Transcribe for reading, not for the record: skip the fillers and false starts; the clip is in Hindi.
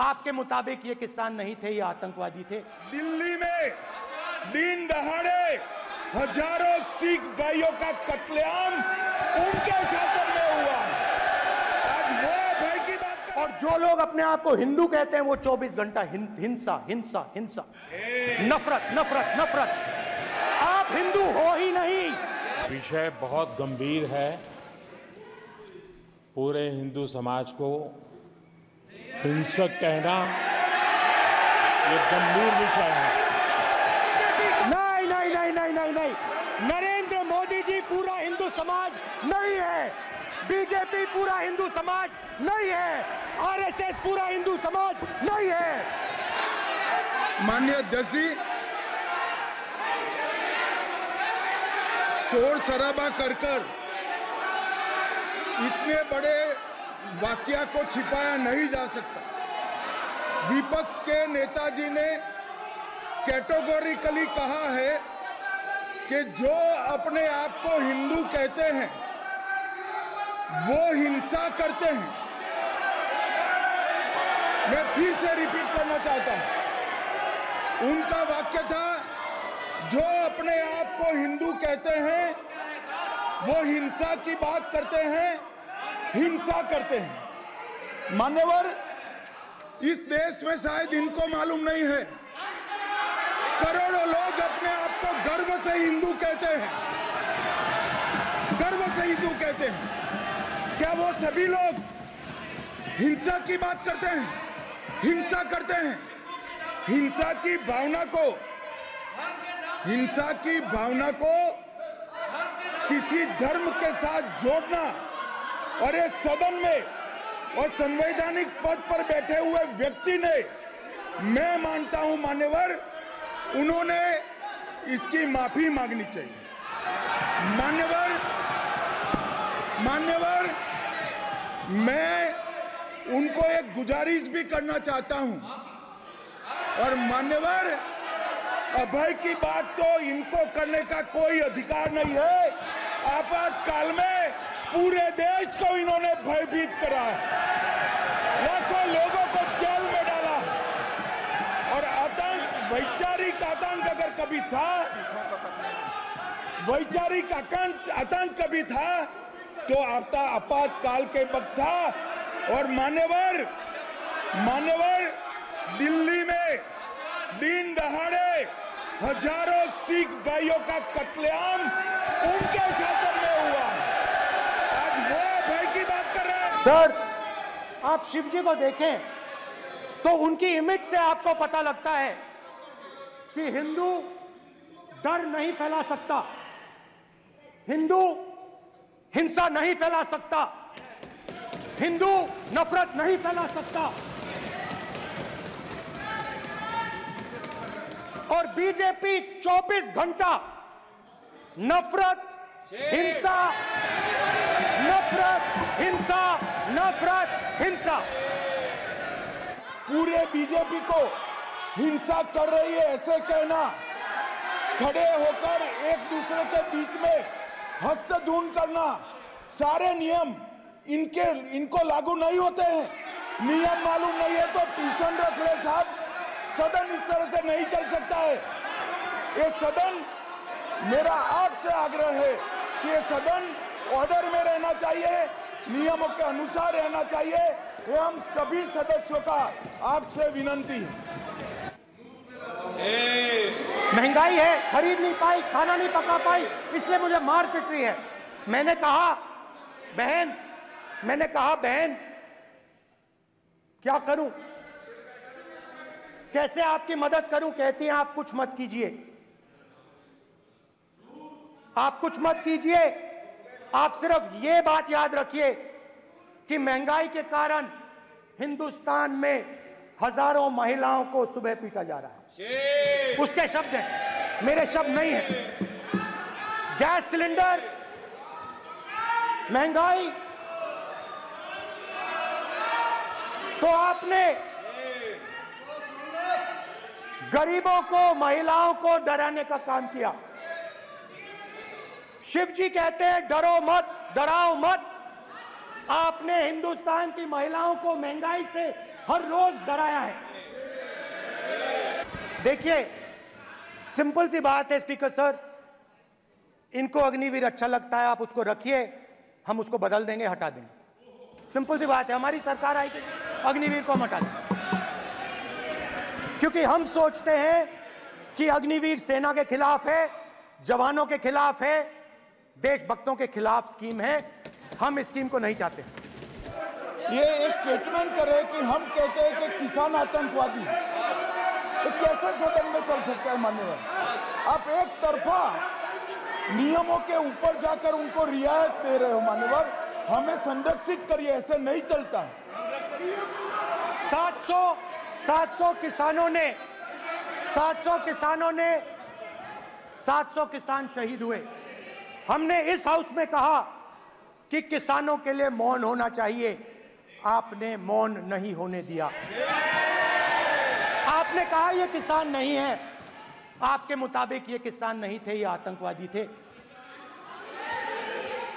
आपके मुताबिक ये किसान नहीं थे, ये आतंकवादी थे। दिल्ली में दिन दहाड़े हजारों सिख भाइयों का कत्लेआम उनके शासन में हुआ। आज वो भाई की बात कर... और जो लोग अपने आप को हिंदू कहते हैं वो 24 घंटा हिंसा हिंसा हिंसा, नफरत नफरत नफरत। आप हिंदू हो ही नहीं। विषय बहुत गंभीर है। पूरे हिंदू समाज को हिंसक कहना ये गंभीर विषय है। नहीं नहीं नहीं नहीं नहीं नहीं, नरेंद्र मोदी जी पूरा हिंदू समाज नहीं है, बीजेपी पूरा हिंदू समाज नहीं है, आरएसएस पूरा हिंदू समाज नहीं है। माननीय अध्यक्ष जी, शोर शराबा कर इतने बड़े वाकया को छिपाया नहीं जा सकता। विपक्ष के नेताजी ने कैटेगोरिकली कहा है कि जो अपने आप को हिंदू कहते हैं वो हिंसा करते हैं। मैं फिर से रिपीट करना चाहता हूं, उनका वाक्य था जो अपने आप को हिंदू कहते हैं वो हिंसा की बात करते हैं, हिंसा करते हैं। मान्यवर, इस देश में शायद इनको मालूम नहीं है, करोड़ों लोग अपने आप को गर्व से हिंदू कहते हैं, गर्व से हिंदू कहते हैं। क्या वो सभी लोग हिंसा की बात करते हैं, हिंसा करते हैं? हिंसा की भावना को किसी धर्म के साथ जोड़ना और इस सदन में और संवैधानिक पद पर बैठे हुए व्यक्ति ने, मैं मानता हूं मान्यवर, उन्होंने इसकी माफी मांगनी चाहिए। मान्यवर, मैं उनको एक गुजारिश भी करना चाहता हूं। और मान्यवर, अभय की बात तो इनको करने का कोई अधिकार नहीं है। आपातकाल में पूरे देश को इन्होंne भयभीत करा है, लाखों लोगों को जेल में डाला है। और आतंक, वैचारिक आतंक अगर कभी था, वैचारिक आतंक कभी था तो आपातकाल के वक्त था। और मान्यवर, दिल्ली में दिन दहाड़े हजारों सिख भाइयों का कत्लेआम उनके शासन में हुआ। आज वो भाई की बात कर रहे हैं। सर, आप शिवजी को देखें तो उनकी इमेज से आपको पता लगता है कि हिंदू डर नहीं फैला सकता, हिंदू हिंसा नहीं फैला सकता, हिंदू नफरत नहीं फैला सकता। और बीजेपी 24 घंटा नफरत हिंसा, नफरत हिंसा, नफरत हिंसा। पूरे बीजेपी को हिंसा कर रही है ऐसे कहना, खड़े होकर एक दूसरे के बीच में हस्तधून करना, सारे नियम इनको लागू नहीं होते हैं। नियम मालूम नहीं है तो ट्यूशन रख ले साहब, सदन इस तरह से नहीं चल सकता है। ये सदन, मेरा आपसे आग्रह है कि ये सदन ऑर्डर में रहना चाहिए, नियमों के अनुसार रहना चाहिए। ये हम सभी सदस्यों का आपसे विनंती है। महंगाई है, खरीद नहीं पाई, खाना नहीं पका पाई, इसलिए मुझे मार पिट रही है। मैंने कहा बहन क्या करूं, कैसे आपकी मदद करूं? कहती हैं आप कुछ मत कीजिए, आप कुछ मत कीजिए। आप सिर्फ ये बात याद रखिए कि महंगाई के कारण हिंदुस्तान में हजारों महिलाओं को सुबह पीटा जा रहा है। उसके शब्द हैं, मेरे शब्द नहीं है। गैस सिलेंडर, महंगाई, तो आपने गरीबों को, महिलाओं को डराने का काम किया। शिव जी कहते हैं डरो मत, डराओ मत। आपने हिंदुस्तान की महिलाओं को महंगाई से हर रोज डराया है। देखिए, सिंपल सी बात है स्पीकर सर, इनको अग्निवीर अच्छा लगता है, आप उसको रखिए, हम उसको बदल देंगे, हटा देंगे। सिंपल सी बात है, हमारी सरकार आएगी, अग्निवीर को हम हटा देंगे, क्योंकि हम सोचते हैं कि अग्निवीर सेना के खिलाफ है, जवानों के खिलाफ है, देशभक्तों के खिलाफ स्कीम है। हम इस स्कीम को नहीं चाहते। ये स्टेटमेंट करे कि हम कहते हैं कि किसान आतंकवादी, तो कैसे सदन में चल सकता है मान्यवर? आप एक तरफा नियमों के ऊपर जाकर उनको रियायत दे रहे हो मान्यवर, हमें संरक्षित करिए, ऐसे नहीं चलता। 700 किसान शहीद हुए। हमने इस हाउस में कहा कि किसानों के लिए मौन होना चाहिए, आपने मौन नहीं होने दिया। आपने कहा ये किसान नहीं है, आपके मुताबिक ये किसान नहीं थे, ये आतंकवादी थे।